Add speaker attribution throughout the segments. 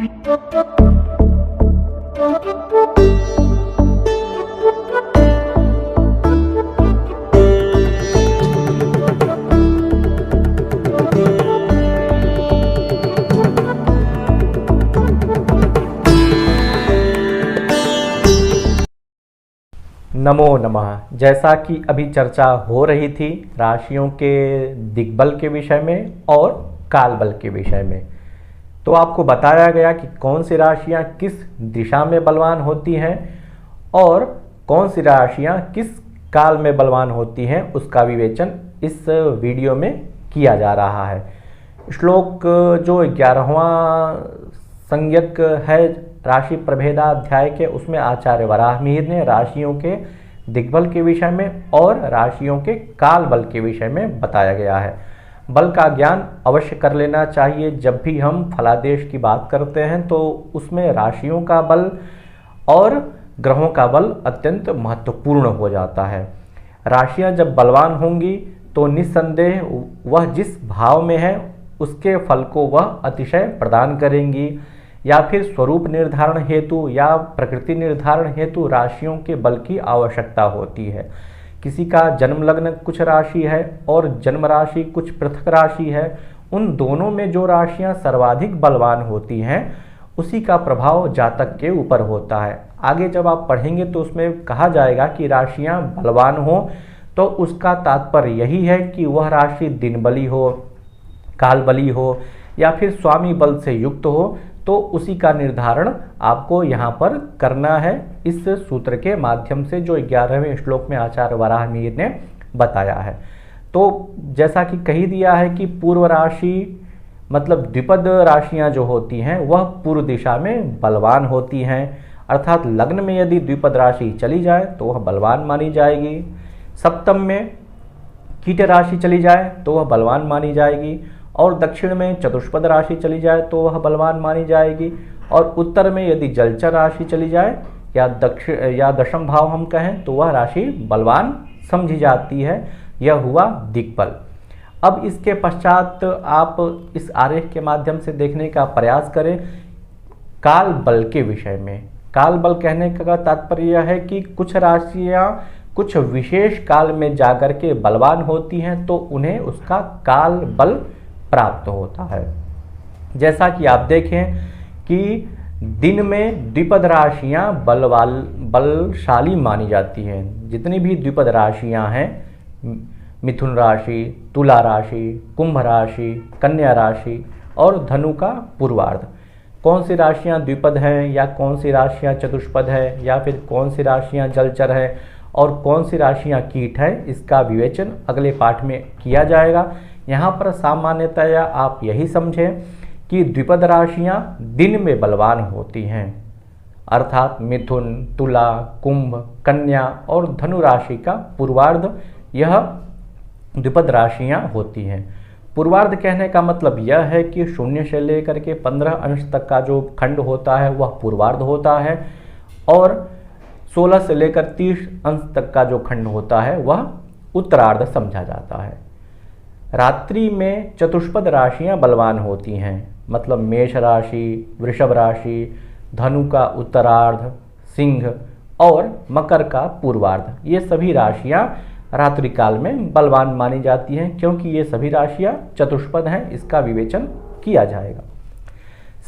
Speaker 1: नमो नमः। जैसा कि अभी चर्चा हो रही थी राशियों के दिग्बल के विषय में और कालबल के विषय में, तो आपको बताया गया कि कौन सी राशियां किस दिशा में बलवान होती हैं और कौन सी राशियां किस काल में बलवान होती हैं, उसका विवेचन इस वीडियो में किया जा रहा है। श्लोक जो 11वां संज्ञक है राशि प्रभेदाध्याय के, उसमें आचार्य वराहमिहिर ने राशियों के दिग्बल के विषय में और राशियों के काल बल के विषय में बताया गया है। बल का ज्ञान अवश्य कर लेना चाहिए। जब भी हम फलादेश की बात करते हैं तो उसमें राशियों का बल और ग्रहों का बल अत्यंत महत्वपूर्ण हो जाता है। राशियां जब बलवान होंगी तो निस्संदेह वह जिस भाव में है उसके फल को वह अतिशय प्रदान करेंगी, या फिर स्वरूप निर्धारण हेतु या प्रकृति निर्धारण हेतु राशियों के बल की आवश्यकता होती है। किसी का जन्म लग्न कुछ राशि है और जन्म राशि कुछ पृथक राशि है, उन दोनों में जो राशियां सर्वाधिक बलवान होती हैं उसी का प्रभाव जातक के ऊपर होता है। आगे जब आप पढ़ेंगे तो उसमें कहा जाएगा कि राशियां बलवान हो तो उसका तात्पर्य यही है कि वह राशि दिन बली हो, काल बली हो या फिर स्वामी बल से युक्त हो, तो उसी का निर्धारण आपको यहाँ पर करना है इस सूत्र के माध्यम से जो 11वें श्लोक में आचार्य वराहमिहिर ने बताया है। तो जैसा कि कही दिया है कि पूर्व राशि मतलब द्विपद राशियां जो होती हैं वह पूर्व दिशा में बलवान होती हैं, अर्थात लग्न में यदि द्विपद राशि चली जाए तो वह बलवान मानी जाएगी, सप्तम में कीट राशि चली जाए तो वह बलवान मानी जाएगी, और दक्षिण में चतुष्पद राशि चली जाए तो वह बलवान मानी जाएगी, और उत्तर में यदि जलचर राशि चली जाए या दशम भाव हम कहें तो वह राशि बलवान समझी जाती है। यह हुआ दिक्बल। अब इसके पश्चात आप इस आरेख के माध्यम से देखने का प्रयास करें काल बल के विषय में। काल बल कहने का तात्पर्य यह है कि कुछ राशियां कुछ विशेष काल में जाकर के बलवान होती हैं तो उन्हें उसका काल बल प्राप्त होता है। जैसा कि आप देखें कि दिन में द्विपद राशियां बलशाली मानी जाती हैं। जितनी भी द्विपद राशियां हैं, मिथुन राशि, तुला राशि, कुंभ राशि, कन्या राशि और धनु का पूर्वार्ध, कौन सी राशियां द्विपद हैं या कौन सी राशियां चतुष्पद है या फिर कौन सी राशियां जलचर है और कौन सी राशियां कीट है, इसका विवेचन अगले पाठ में किया जाएगा। यहाँ पर सामान्यतया आप यही समझें कि द्विपद राशियां दिन में बलवान होती हैं, अर्थात मिथुन, तुला, कुंभ, कन्या और धनु राशि का पूर्वार्ध यह द्विपद राशियां होती हैं। पूर्वार्ध कहने का मतलब यह है कि 0 से लेकर के 15 अंश तक का जो खंड होता है वह पूर्वार्ध होता है, और 16 से लेकर 30 अंश तक का जो खंड होता है वह उत्तरार्ध समझा जाता है। रात्रि में चतुष्पद राशियां बलवान होती हैं, मतलब मेष राशि, वृषभ राशि, धनु का उत्तरार्ध, सिंह और मकर का पूर्वार्ध, ये सभी राशियां रात्रि काल में बलवान मानी जाती हैं क्योंकि ये सभी राशियां चतुष्पद हैं। इसका विवेचन किया जाएगा।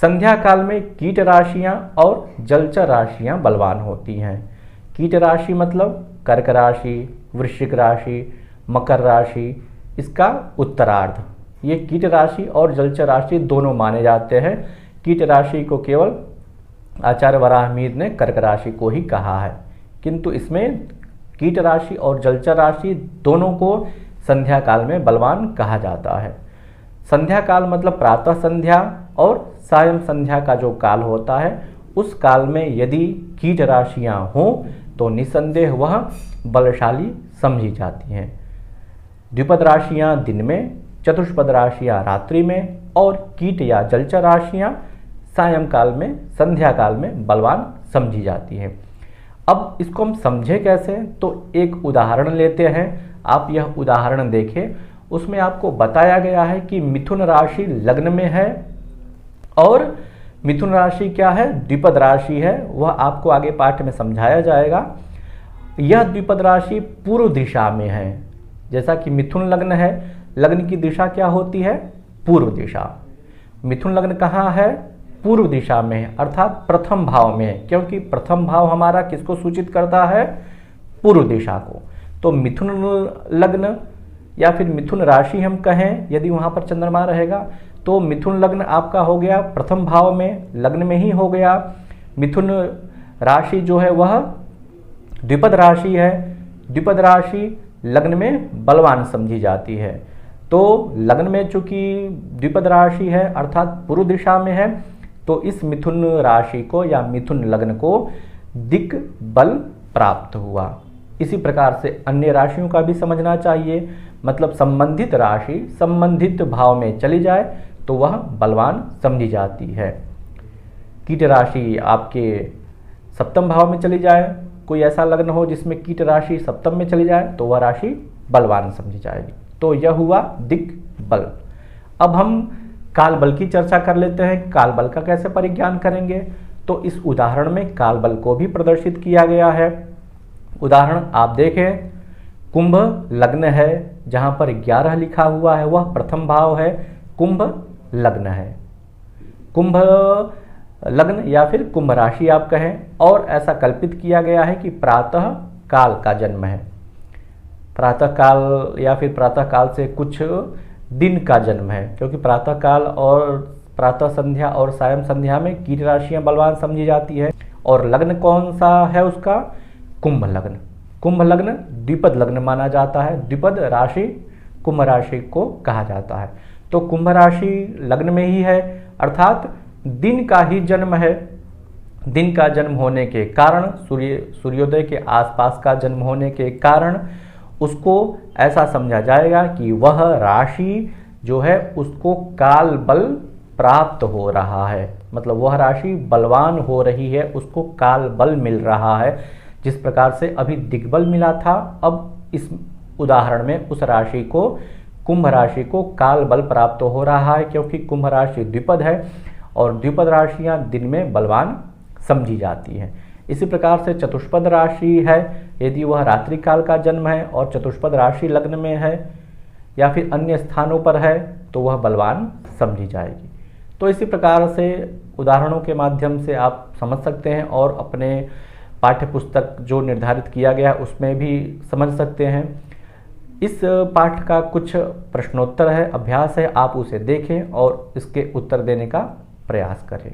Speaker 1: संध्या काल में कीट राशियां और जलचर राशियां बलवान होती हैं। कीट राशि मतलब कर्क राशि, वृश्चिक राशि, मकर राशि, इसका उत्तरार्ध, ये कीट राशि और जलचर राशि दोनों माने जाते हैं। कीट राशि को केवल आचार्य वराहमिहिर ने कर्क राशि को ही कहा है, किंतु इसमें कीट राशि और जलचर राशि दोनों को संध्या काल में बलवान कहा जाता है। संध्या काल मतलब प्रातः संध्या और सायं संध्या का जो काल होता है, उस काल में यदि कीट राशियां हों तो निसंदेह वह बलशाली समझी जाती हैं। द्विपद राशियां दिन में, चतुष्पद राशियां रात्रि में और कीट या जलचर राशियां सायंकाल में, संध्या काल में बलवान समझी जाती हैं। अब इसको हम समझे कैसे, तो एक उदाहरण लेते हैं। आप यह उदाहरण देखें, उसमें आपको बताया गया है कि मिथुन राशि लग्न में है और मिथुन राशि क्या है? द्विपद राशि है, वह आपको आगे पाठ में समझाया जाएगा। यह द्विपद राशि पूर्व दिशा में है। जैसा कि मिथुन लग्न है, लग्न की दिशा क्या होती है? पूर्व दिशा। मिथुन लग्न कहाँ है? पूर्व दिशा में है, अर्थात प्रथम भाव में है, क्योंकि प्रथम भाव हमारा किसको सूचित करता है? पूर्व दिशा को। तो मिथुन लग्न या फिर मिथुन राशि हम कहें, यदि वहाँ पर चंद्रमा रहेगा तो मिथुन लग्न आपका हो गया प्रथम भाव में, लग्न में ही हो गया। मिथुन राशि जो है वह द्विपद राशि है। द्विपद राशि लग्न में बलवान समझी जाती है। तो लग्न में चूंकि द्विपद राशि है अर्थात पूर्व दिशा में है, तो इस मिथुन राशि को या मिथुन लग्न को दिक् बल प्राप्त हुआ। इसी प्रकार से अन्य राशियों का भी समझना चाहिए, मतलब संबंधित राशि संबंधित भाव में चली जाए तो वह बलवान समझी जाती है। कीट राशि आपके सप्तम भाव में चली जाए, कोई ऐसा लग्न हो जिसमें कीट राशि सप्तम में चली जाए तो वह राशि बलवान समझी जाएगी। तो यह हुआ दिक् बल। अब हम काल बल की चर्चा कर लेते हैं। काल बल का कैसे परिज्ञान करेंगे? तो इस उदाहरण में काल बल को भी प्रदर्शित किया गया है। उदाहरण आप देखें, कुंभ लग्न है, जहां पर 11 लिखा हुआ है वह प्रथम भाव है, कुंभ लग्न है। कुंभ लग्न या फिर कुंभ राशि आप कहें, और ऐसा कल्पित किया गया है कि प्रातः काल का जन्म है। प्रातः काल या फिर प्रातः काल से कुछ दिन का जन्म है, क्योंकि प्रातः काल और प्रातः संध्या और सायं संध्या में कीट राशियां बलवान समझी जाती है। और लग्न कौन सा है उसका? कुंभ लग्न। कुंभ लग्न द्विपद लग्न माना जाता है, द्विपद राशि कुंभ राशि को कहा जाता है। तो कुंभ राशि लग्न में ही है, अर्थात दिन का ही जन्म है। दिन का जन्म होने के कारण, सूर्योदय के आसपास का जन्म होने के कारण उसको ऐसा समझा जाएगा कि वह राशि जो है उसको काल बल प्राप्त हो रहा है, मतलब वह राशि बलवान हो रही है, उसको काल बल मिल रहा है। जिस प्रकार से अभी दिग्बल मिला था, अब इस उदाहरण में उस राशि को, कुंभ राशि को काल बल प्राप्त हो रहा है, क्योंकि कुंभ राशि द्विपद है और द्विपद राशियां दिन में बलवान समझी जाती हैं। इसी प्रकार से चतुष्पद राशि है, यदि वह रात्रि काल का जन्म है और चतुष्पद राशि लग्न में है या फिर अन्य स्थानों पर है तो वह बलवान समझी जाएगी। तो इसी प्रकार से उदाहरणों के माध्यम से आप समझ सकते हैं और अपने पाठ्य पुस्तक जो निर्धारित किया गया है उसमें भी समझ सकते हैं। इस पाठ का कुछ प्रश्नोत्तर है, अभ्यास है, आप उसे देखें और इसके उत्तर देने का प्रयास करें।